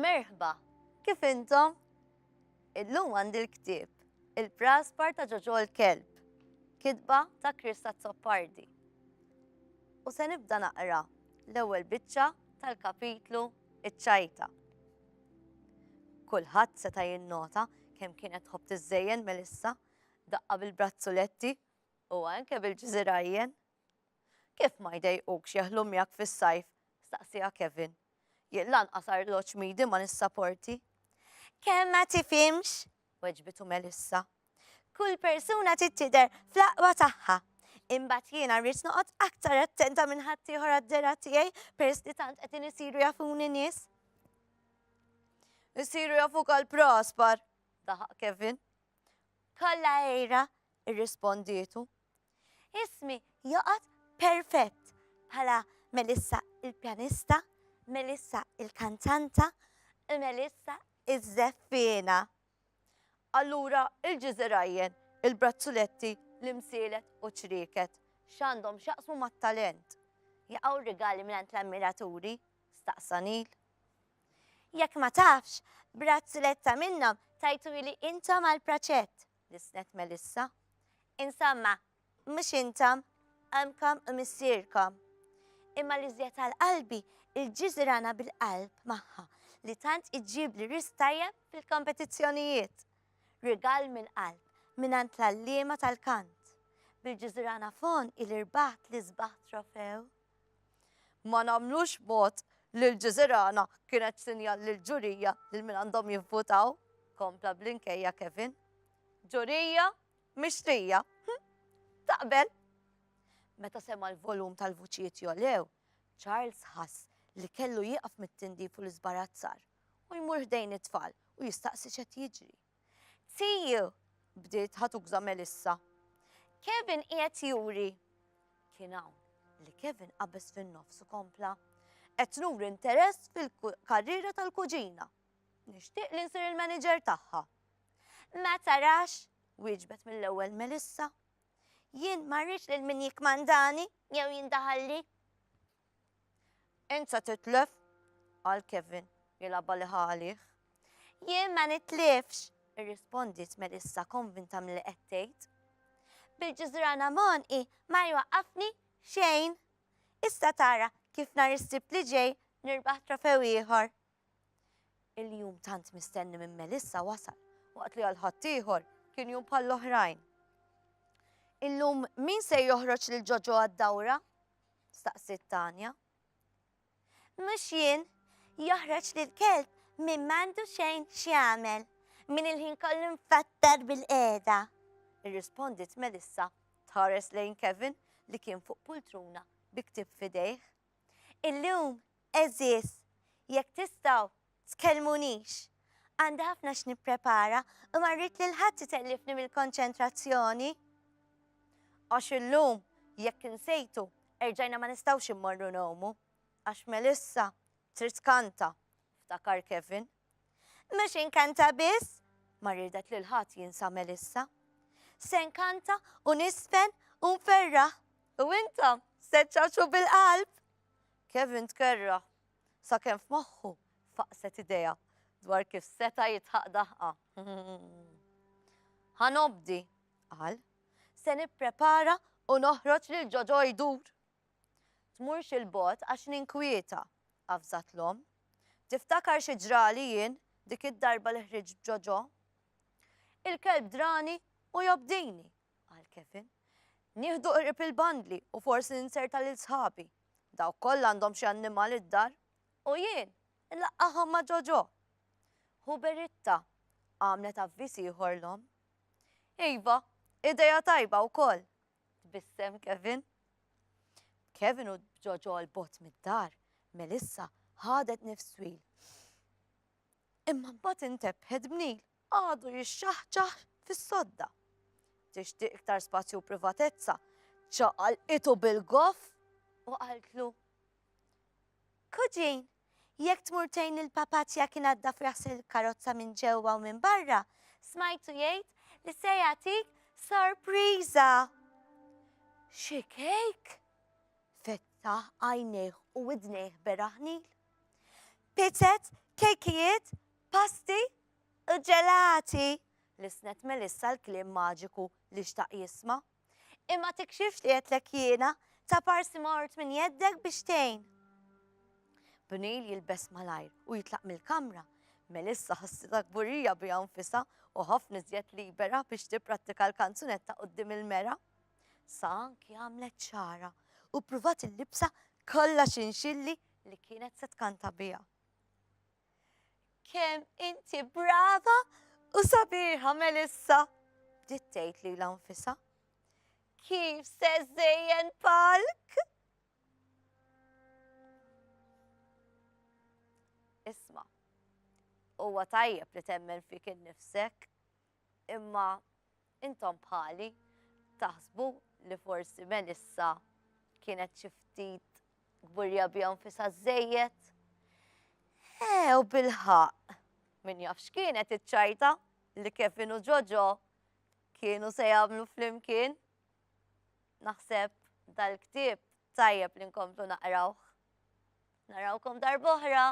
Merħba, kif intom? Illum għandi l-ktieb, il-Praspar ta' Ġoġo l-Kelb, kitba ta' Krista Zoppardi. U se nibda naqra l-ewwel biċċa tal-kapitlu iċ-ċajta. Kulħadd seta' jinnota kemm kienet tħobb tiżżejjen Melissa, daqqa bil-brazzuletti u anke bil-ġiżirajjen. Kif ma jdejqux jaħlu miegħek fis-sajf, staqsija Kevin. Jien lanqas arloġġ midi ma nissapporti. Kemm ma tifhimx, weġbitu Melissa. Kull persuna tittider fl-aqwa tagħha. Imbagħad jiena rrid noqgħod aktar attenta minn ħadd ieħor għad-dera tiegħi peress li tant qed isiru jafuni nies. Isiru jafuk għall-Praspar, daħaq Kevin. Kollha ejra, irrispondietu. Ismi joqgħod perfett bħala Melissa il-pjanista, Melissa il-kantanta, Melissa iż-żeffina. Allura il-ġiżirajjen, il-brazzuletti, l-imsielet u ċrieket x'għandhom x'jaqsmu mat-talent. Jaqgħu rigali mingħand l-ammiraturi, staqsa Neil. Jekk ma tafx, brazzuletta minnhom tajtu li intom għall-praċett, disnet Melissa. Insomma, mhux intom, għamkom u missierkom. Imma li żjed għall-qalbi il-ġiżrana bil-qalb magħha li tant iġġib li ris tajjeb fil-kompetizzjonijiet. Rigal minn qalb mingħand l-għalliema tal-kant. Bil-ġiżrana fon il-irbaħt li sbaħ trofew. Ma nagħmlux mod li l-ġiżrana kienet sinjal lill-ġurija lil min għandhom jivvutaw, kompla blinkejja Kevin. Ġurija mixtrija. Taqbel. Meta sema l-volum tal-vuċijiet jolew, Charles ħass li kellu jieqaf mit-tindif u l-iżbarazzar u jmur ħdejn it-tfal u jistaqsi x'qed jiġri. Tiju, bdiet ħatugża Melissa. Kevin qiegħed juri. Kien hawn li Kevin qabeż fin-nofs u kompla. Qed nuri interess fil-karriera tal-kuġina. Nixtieq li nsir il-manager tagħha. Ma tarax, wieġbet mill-ewwel Melissa. Jien ma rridx lil min jikmandani jew jindaħalli. Insa titlef, qal Kevin, jilabba li ħalih. Jien ma nitlifx, irrispondit Melissa konvinta mill-li qed tgħid. Bil-ġiżrana monqi ma jwaqqafni xejn. Issa tara kif nhar is-sibt li ġej nirbaħ trofew ieħor. Il-jum tant mistenni minn Melissa wasal, waqt li għal ħadd ieħor kien jum bħall-oħrajn. Illum min se joħroġ lil Ġoġo għad-dawra? Staqsit Tanja. Mhux jien, joħroġ lil kelb min m'għandu xejn x'jagħmel, min il-ħin kollu mfattar bil-qiegħda. Irrispondit Melissa tħares lejn Kevin li kien fuq pultruna bi ktieb f'idejh. Illum, eżis, jekk tistgħu tkellmunix. Għandi ħafna x'nipprepara u ma rrid lil ħadd itellifni mill-konċentrazzjoni. Għax illum, jekk insejtu, erġajna ma nistgħux immorru nomu. Għax Melissa trid tkanta, ftakar Kevin. Mhux inkanta biss, ma rridet lil ħadd jinsa Melissa. Se nkanta u nisfen u nferraħ. U intom se tċaċu bil-qalb. Kevin tkerraħ, sakemm f'moħħu faqset idea dwar kif seta' jitħaq daħqa. Ħanobdi, qal. Se nipprepara u noħroġ lil Ġoġo jdur. Tmurx il-bot għax ninkwieta, qafżat l-om. Tiftakar xi ġrali jien dik id-darba li ħriġ Ġoġo? Il-kelb drani u jobdini, qal Kevin. Nieħdu qrib il-bandli u forsi ninserta lil sħabi. Daw kollha għandhom xi annimali d-dar. U jien nlaqqaħom ma' Ġoġo. Huberitta għamlet avvis ieħor l-om. Iva, ideja tajba wkoll, tbissem Kevin. Kevin u Ġoġo l-bot mid-dar, Melissa ħadet nifs twil. Imma mbagħad intebħed bnil għadu jixxaħġaħ fis-sodda. Tixtieq iktar spazju u privatezza, ċaqalqitu bil-goff u qaltlu. Kuġin, jekk tmurtejn il-papazja kien għadda f'jaħsel il-karozza minn ġewwa u minn barra, smajtu jgħid li se jagħtik sorpriża. Xi kejk? Fettaħ għajnejh u widnejh beraħ Neil. Pizzet kejkijiet, pasti u ġelati. Lisnet Melissa l-kliem maġiku li xtaq jisma. Imma tikxifx li għetlek jiena ta' parsi mort minn jeddek biex tgħin. Bnil jilbes malajr u jitlaq mill-kamra. Melissa ħassita kburija bija nfisa u ħafna iżjed libera biex tipprattika l-kanzunetta qudiem il-mera. Sa anki għamlet ċara u pruvat il-libsa kollha xinxilli li kienet se tkanta biha. Kemm inti brava u sabiħa Melissa, bdiet tgħid lilha nfisha. Kif se żejjen palk? Isma', huwa tajjeb li temmen fik innifsek, imma intom bħali taħsbu li forsi Melissa kienet xi ftit kburja biha nfisha żejjed. U bil-ħaq, min jaf x'kienet iċ-ċajta li Kevin u Jojo kienu se jagħmlu flimkien. Naħseb dal-ktieb tajjeb li nkomplu naqrawh. Narawkom darb'oħra.